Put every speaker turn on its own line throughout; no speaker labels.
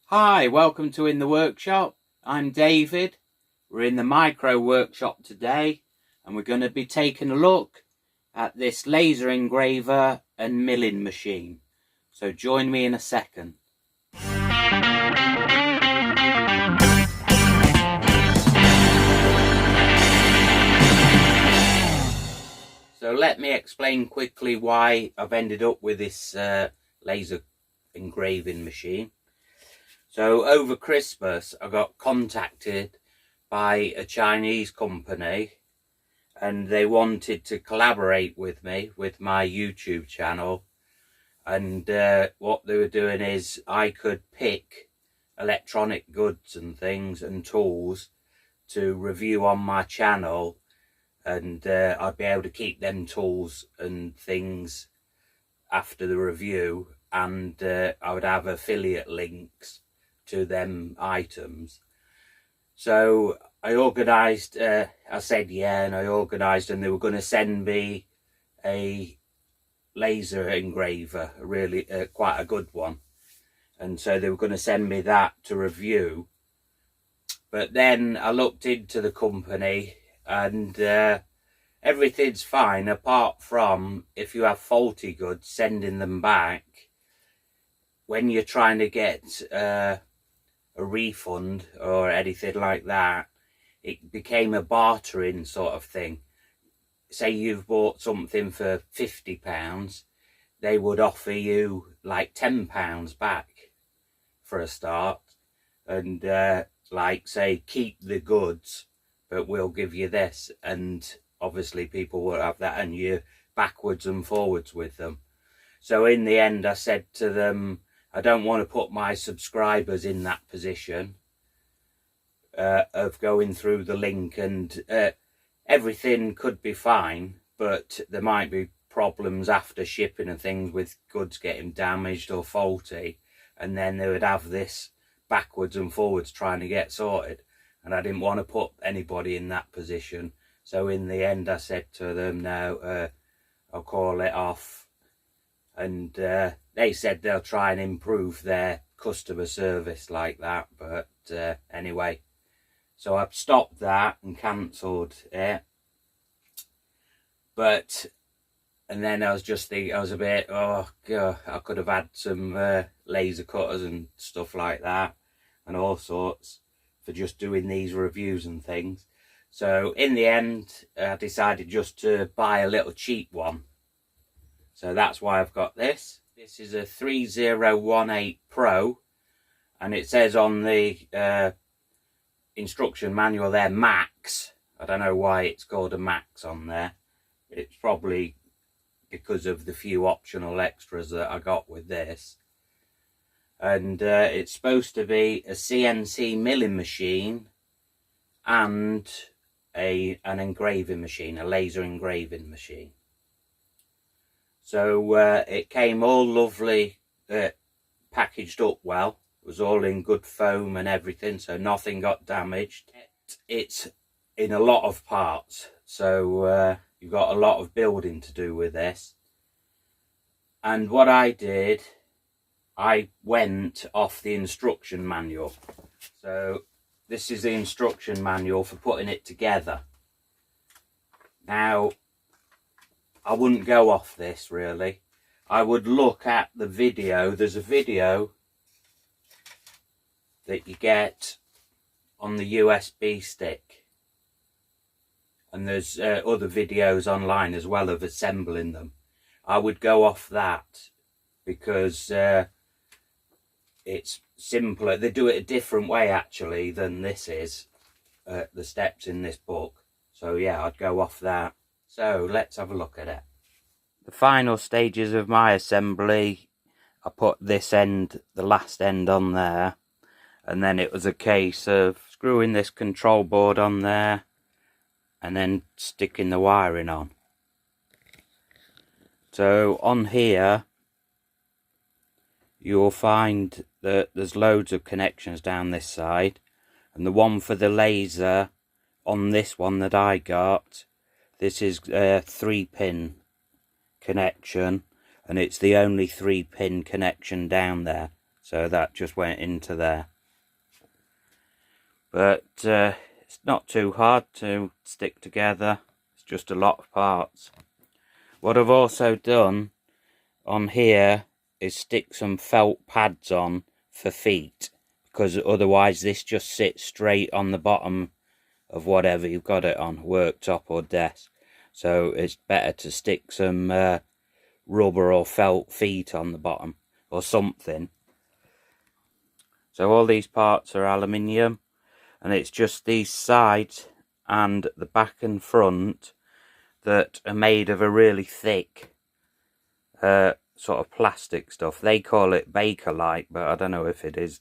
Hi, welcome to In the Workshop. I'm David. We're in the micro workshop today and we're going to be taking a look at this laser engraver and milling machine. So join me in a second. So let me explain quickly why I've ended up with this laser engraving machine. So over Christmas I got contacted by a Chinese company and they wanted to collaborate with me with my YouTube channel, and what they were doing is I could pick electronic goods and things and tools to review on my channel, and I'd be able to keep them tools and things after the review, and I would have affiliate links to them items. So I organised, I said yeah, and I organised, and they were going to send me a laser engraver, really quite a good one, and so they were going to send me that to review. But then I looked into the company and everything's fine apart from if you have faulty goods, sending them back. When you're trying to get a refund or anything like that, it became a bartering sort of thing. Say you've bought something for £50, they would offer you like £10 back for a start, and like say keep the goods but we'll give you this, and obviously people will have that and you're backwards and forwards with them. So in the end I said to them, I don't want to put my subscribers in that position of going through the link, and everything could be fine, but there might be problems after shipping and things with goods getting damaged or faulty, and then they would have this backwards and forwards trying to get sorted, and I didn't want to put anybody in that position. So in the end I said to them, no, I'll call it off, and they said they'll try and improve their customer service like that, but anyway, so I've stopped that and cancelled it. But and then I was just thinking, I was a bit, oh god, I could have had some laser cutters and stuff like that and all sorts for just doing these reviews and things. So in the end I decided just to buy a little cheap one. So that's why I've got this. This is a 3018 Pro, and it says on the instruction manual there Max. I don't know why it's called a Max on there. It's probably because of the few optional extras that I got with this. And it's supposed to be a CNC milling machine and an engraving machine, a laser engraving machine. So it came all lovely, packaged up well. It was all in good foam and everything, so nothing got damaged. It's in a lot of parts, so you've got a lot of building to do with this. And what I did, I went off the instruction manual. So this is the instruction manual for putting it together. Now, I wouldn't go off this really. I would look at the video. There's a video that you get on the USB stick, and there's other videos online as well of assembling them. I would go off that because it's simpler. They do it a different way actually than this is, the steps in this book. So yeah, I'd go off that. So let's have a look at it. The final stages of my assembly, I put this end, the last end on there, and then it was a case of screwing this control board on there and then sticking the wiring on. So on here you'll find that there's loads of connections down this side, and the one for the laser on this one that I got, this is a 3-pin connection, and it's the only 3-pin connection down there. so that just went into there. But it's not too hard to stick together. It's just a lot of parts. What I've also done on here is stick some felt pads on for feet, because otherwise this just sits straight on the bottom of whatever you've got it on, worktop or desk. So it's better to stick some rubber or felt feet on the bottom or something. So all these parts are aluminium, and it's just these sides and the back and front that are made of a really thick sort of plastic stuff. They call it Bakelite, but I don't know if it is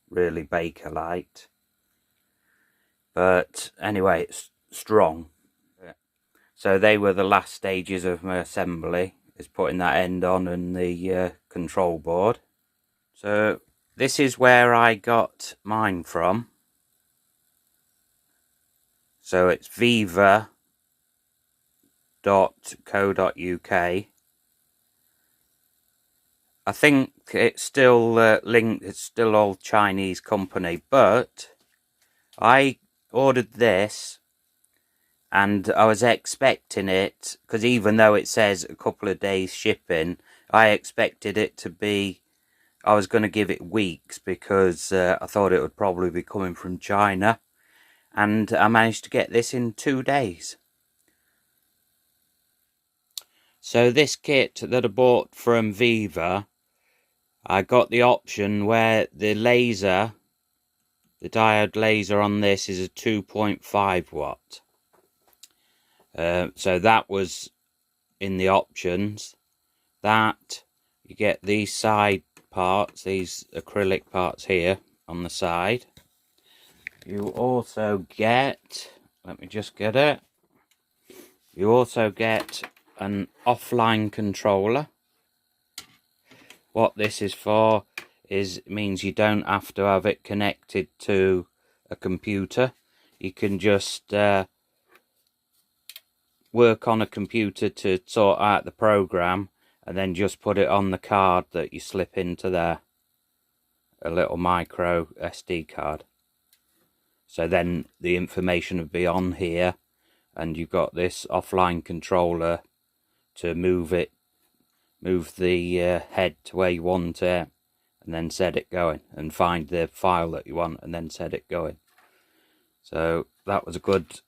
really Bakelite. But anyway, it's strong. So they were the last stages of my assembly, is putting that end on and the control board. So this is where I got mine from. So it's vevor.co.uk. I think it's still linked, it's still all Chinese company, but I ordered this and I was expecting it, because even though it says a couple of days shipping, I expected it to be, I was going to give it weeks, because I thought it would probably be coming from China, and I managed to get this in 2 days. So this kit that I bought from Vevor, I got the option where the laser, the diode laser on this is a 2.5 watt. So that was in the options. That, you get these side parts, these acrylic parts here on the side. You also get, let me just get it. You also get an offline controller. What this is for is, it means you don't have to have it connected to a computer. You can just work on a computer to sort out the program, and then just put it on the card that you slip into there, a little micro SD card. So then the information will be on here, and you've got this offline controller to move the head to where you want it, and then set it going, and find the file that you want, and then set it going. So that was a good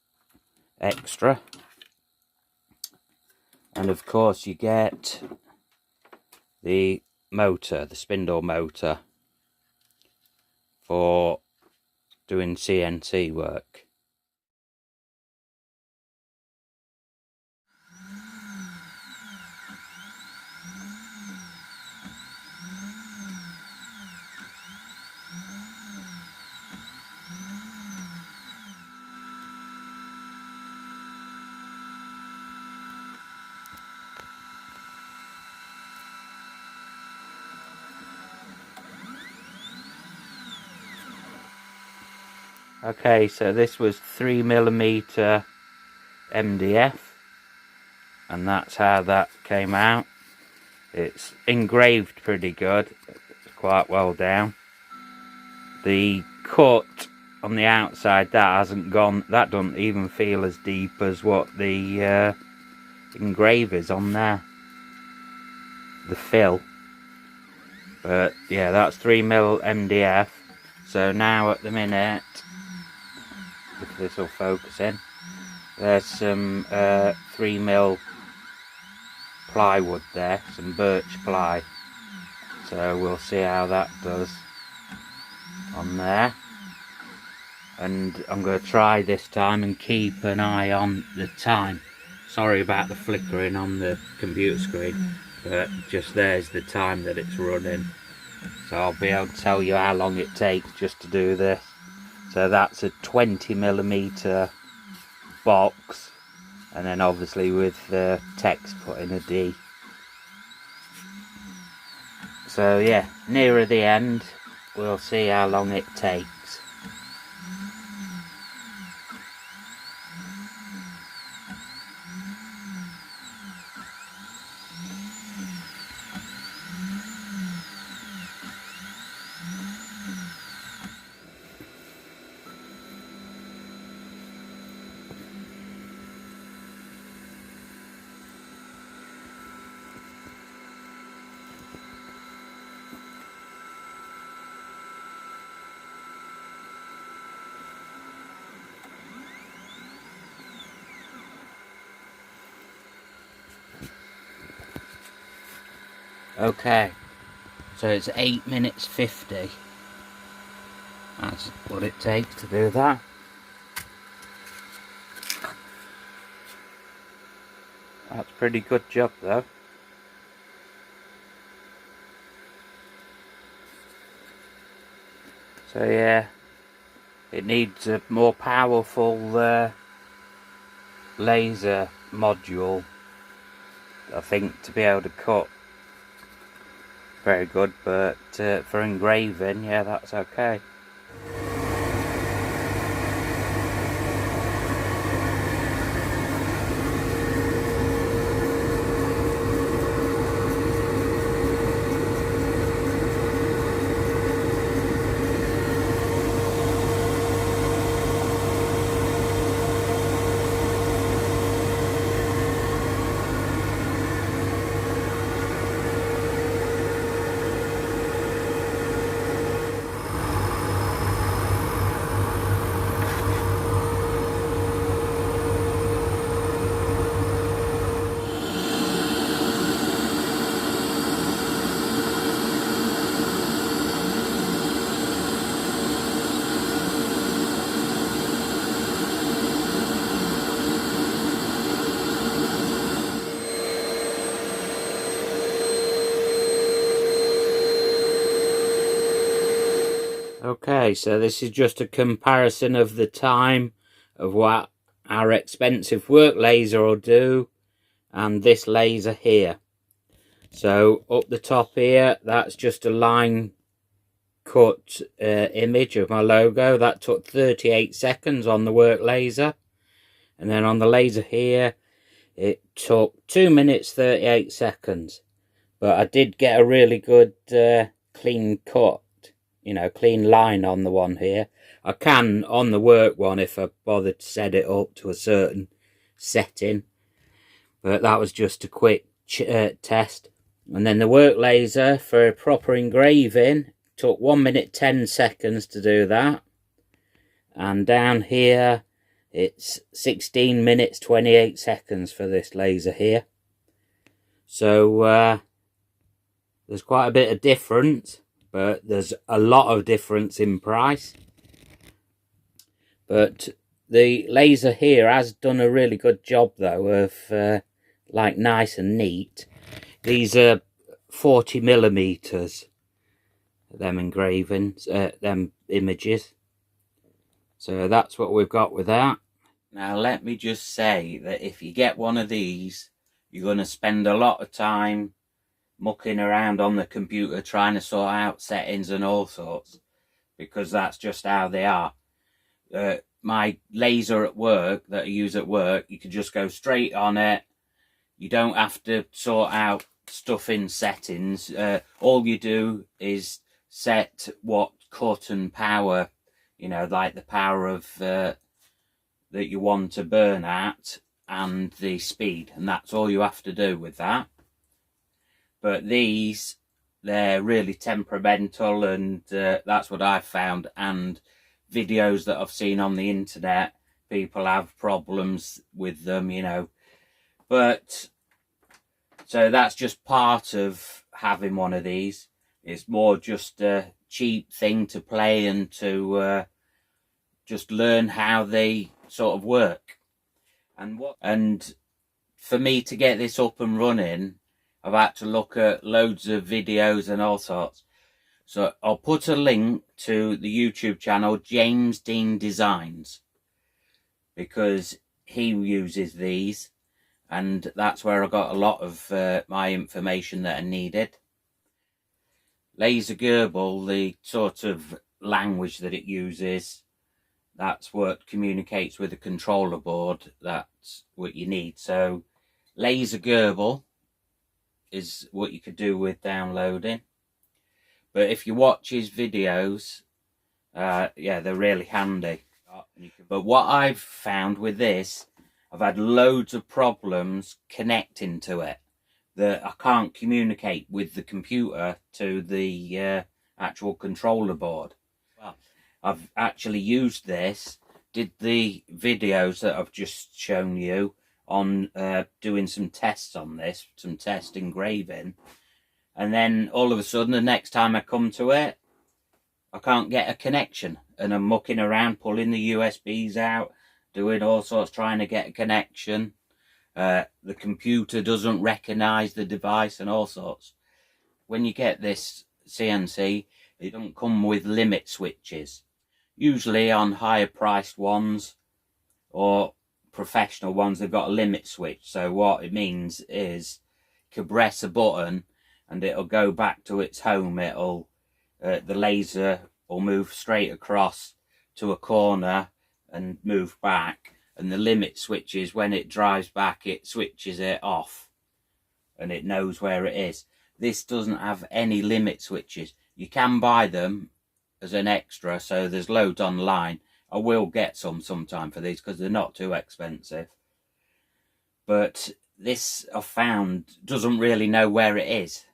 extra. And of course you get the motor, the spindle motor, for doing CNC work. Okay, so this was 3mm MDF, and that's how that came out. It's engraved pretty good, it's quite well down. The cut on the outside, that hasn't gone, that doesn't even feel as deep as what the engrave is on there, the fill. But yeah, that's 3mm MDF. So now at the minute, if this will focus in, there's some 3mm plywood there, some birch ply. So we'll see how that does on there. And I'm going to try this time and keep an eye on the time. Sorry about the flickering on the computer screen, but just there's the time that it's running. So I'll be able to tell you how long it takes just to do this. So that's a 20mm box, and then obviously with the text put in a D. So yeah, nearer the end, we'll see how long it takes. Okay, so it's 8 minutes 50. That's what it takes to do that. That's a pretty good job though. So yeah, it needs a more powerful laser module, I think, to be able to cut. Very good, but for engraving, yeah, that's okay. Okay, so this is just a comparison of the time of what our expensive work laser will do and this laser here. So up the top here, that's just a line cut image of my logo. That took 38 seconds on the work laser. And then on the laser here, it took 2 minutes 38 seconds. But I did get a really good clean cut, you know, clean line on the one here. I can on the work one if I bothered to set it up to a certain setting. But that was just a quick test. And then the work laser for proper engraving took 1 minute 10 seconds to do that. And down here, it's 16 minutes 28 seconds for this laser here. So there's quite a bit of difference, but there's a lot of difference in price. But the laser here has done a really good job though of like nice and neat. These are 40 millimeters, them engravings, them images. So that's what we've got with that. Now let me just say that if you get one of these, you're going to spend a lot of time mucking around on the computer trying to sort out settings and all sorts, because that's just how they are. My laser at work that I use at work, you can just go straight on it. You don't have to sort out stuff in settings. All you do is set what cut and power, you know, like the power of that you want to burn at and the speed, and that's all you have to do with that. But these, they're really temperamental, and that's what I've found, and videos that I've seen on the internet, people have problems with them, you know. But so that's just part of having one of these. It's more just a cheap thing to play and to just learn how they sort of work. And for me to get this up and running, I've had to look at loads of videos and all sorts. So I'll put a link to the YouTube channel James Dean Designs, because he uses these, and that's where I got a lot of my information that I needed. LaserGRBL, the sort of language that it uses, that's what communicates with the controller board. That's what you need. So LaserGRBL is what you could do with downloading. But if you watch his videos, yeah, they're really handy. But what I've found with this, I've had loads of problems connecting to it, that I can't communicate with the computer to the actual controller board. Well, I've actually used this, did the videos that I've just shown you on doing some tests on this, some test engraving, and then all of a sudden the next time I come to it, I can't get a connection, and I'm mucking around pulling the USBs out, doing all sorts trying to get a connection. The computer doesn't recognize the device and all sorts. When you get this CNC, it doesn't come with limit switches. Usually on higher priced ones or professional ones, they've got a limit switch. So what it means is you can press a button and it'll go back to its home. It'll the laser will move straight across to a corner and move back, and the limit switches, when it drives back, it switches it off and it knows where it is. This doesn't have any limit switches. You can buy them as an extra, so there's loads online. I will get some sometime for these because they're not too expensive. But this, I've found, doesn't really know where it is.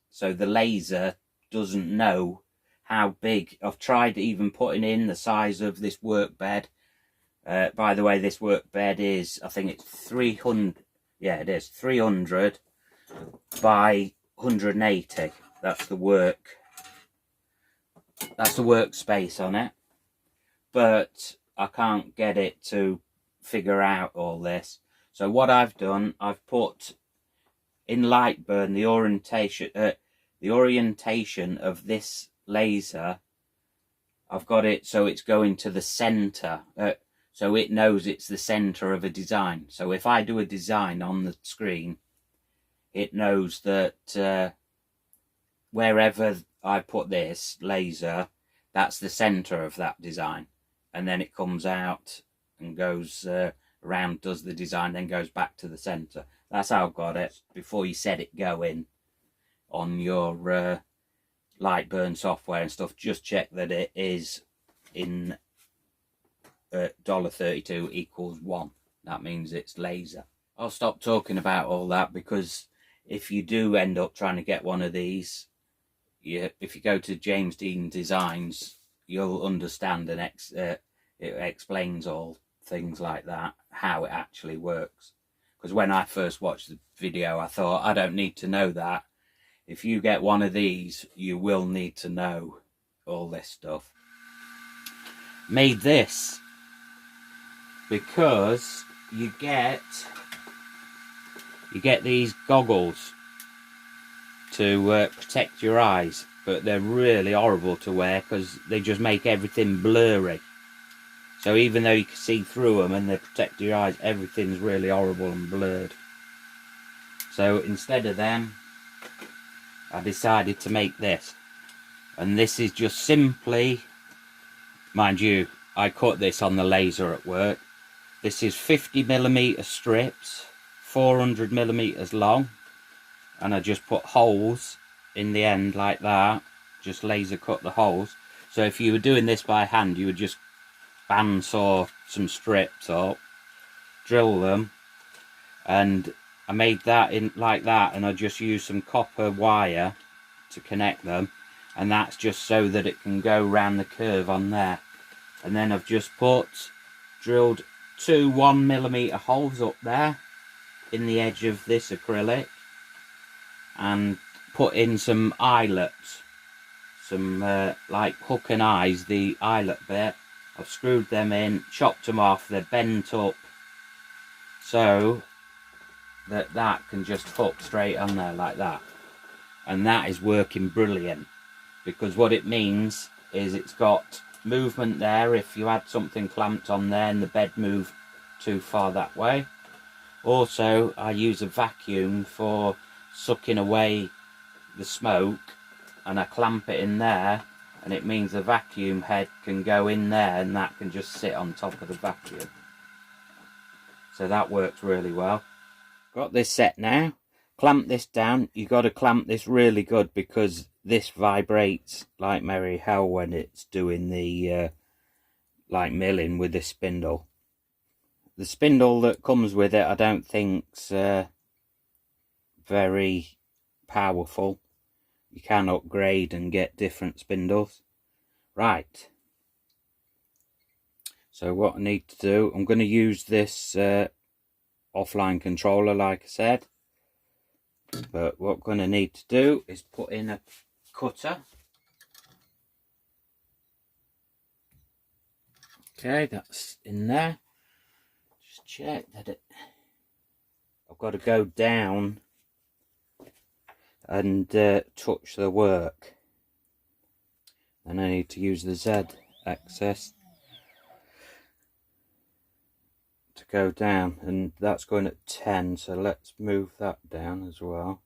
So the laser doesn't know how big. I've tried even putting in the size of this work bed. By the way, this work bed is, I think it's 300. Yeah, it is 300 by 180. That's the workspace on it. But I can't get it to figure out all this. So what I've done, I've put in Lightburn the orientation of this laser. I've got it so it's going to the center, so it knows it's the center of a design. So if I do a design on the screen, it knows that wherever I put this laser, that's the center of that design. And then it comes out and goes around, does the design, then goes back to the center. That's how I've got it. Before you set it going on your Lightburn software and stuff, just check that it is in $32 equals 1. That means it's laser. I'll stop talking about all that, because if you do end up trying to get one of these, if you go to James Dean Designs, you'll understand, and it explains all things like that, how it actually works. Because when I first watched the video, I thought, I don't need to know that. If you get one of these, you will need to know all this stuff. Made this because you get these goggles to protect your eyes, but they're really horrible to wear because they just make everything blurry. So even though you can see through them and they protect your eyes, everything's really horrible and blurred. So instead of them, I decided to make this. And this is just simply, mind you, I cut this on the laser at work. This is 50mm strips, 400mm long. And I just put holes in the end like that. Just laser cut the holes. So if you were doing this by hand, you would just bandsaw some strips up, drill them, and I made that in like that, and I just used some copper wire to connect them, and that's just so that it can go round the curve on there. And then I've just drilled 2 1mm holes up there in the edge of this acrylic, and put in some eyelets, some like hook and eyes, the eyelet bit. I've screwed them in, chopped them off, they're bent up so that can just hook straight on there like that. And that is working brilliant, because what it means is it's got movement there if you had something clamped on there and the bed moved too far that way. Also, I use a vacuum for sucking away the smoke, and I clamp it in there, and it means the vacuum head can go in there and that can just sit on top of the vacuum. So that works really well. Got this set now. Clamp this down. You got to clamp this really good, because this vibrates like merry hell when it's doing the like milling with this spindle. The spindle that comes with it I don't think's very powerful. You can upgrade and get different spindles. Right, so what I need to do, I'm going to use this offline controller like I said. But what we're going to need to do is put in a cutter. Okay, that's in there. Just check that I've got to go down and touch the work. And I need to use the Z axis to go down, and that's going at 10, so let's move that down as well.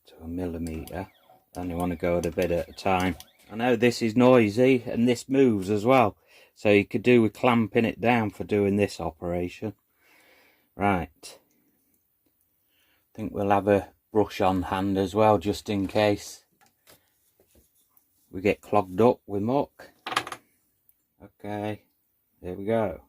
To 1 millimetre. I only want to go at a bit at a time. I know this is noisy and this moves as well, so you could do with clamping it down for doing this operation. Right, I think we'll have a brush on hand as well, just in case we get clogged up with muck. Okay, there we go.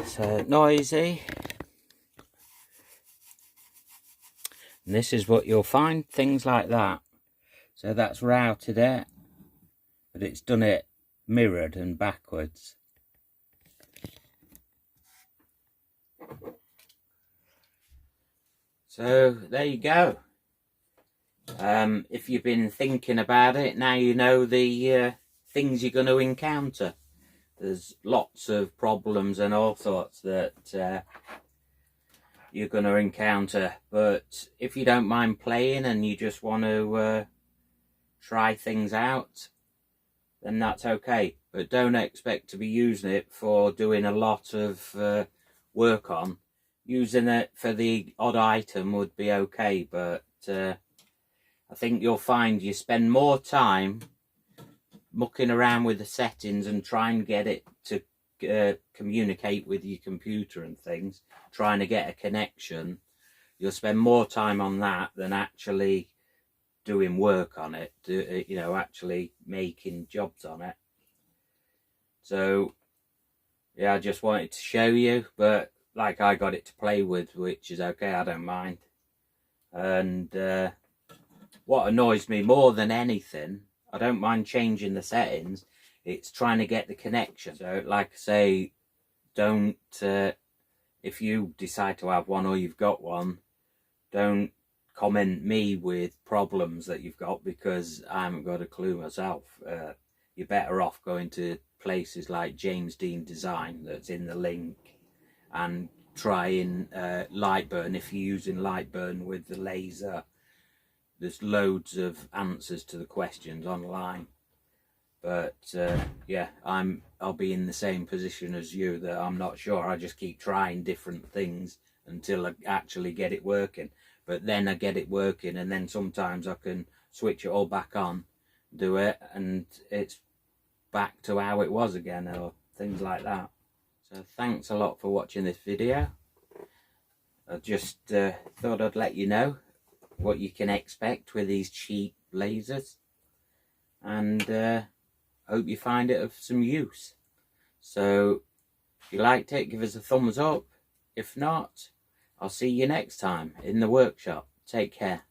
So noisy, and this is what you'll find, things like that. So that's routed it, but it's done it mirrored and backwards. So there you go. If you've been thinking about it, now you know the things you're going to encounter. There's lots of problems and all sorts that you're going to encounter, but if you don't mind playing and you just want to try things out, then that's okay. But don't expect to be using it for doing a lot of work on. Using it for the odd item would be okay, but I think you'll find you spend more time mucking around with the settings and trying to get it to communicate with your computer and things, trying to get a connection. You'll spend more time on that than actually doing work on it, you know, actually making jobs on it. So yeah, I just wanted to show you, but like, I got it to play with, which is okay, I don't mind. And what annoys me more than anything, I don't mind changing the settings, it's trying to get the connection. So like I say, don't, if you decide to have one or you've got one, don't comment me with problems that you've got, because I haven't got a clue myself. You're better off going to places like James Dean Design, that's in the link, and trying Lightburn. If you're using Lightburn with the laser, there's loads of answers to the questions online. But yeah, I'll be in the same position as you, that I'm not sure. I just keep trying different things until I actually get it working. But then I get it working, and then sometimes I can switch it all back on, do it, and it's back to how it was again, or things like that. So thanks a lot for watching this video. I just thought I'd let you know what you can expect with these cheap lasers, and hope you find it of some use. So if you liked it, give us a thumbs up. If not, I'll see you next time in the workshop. Take care.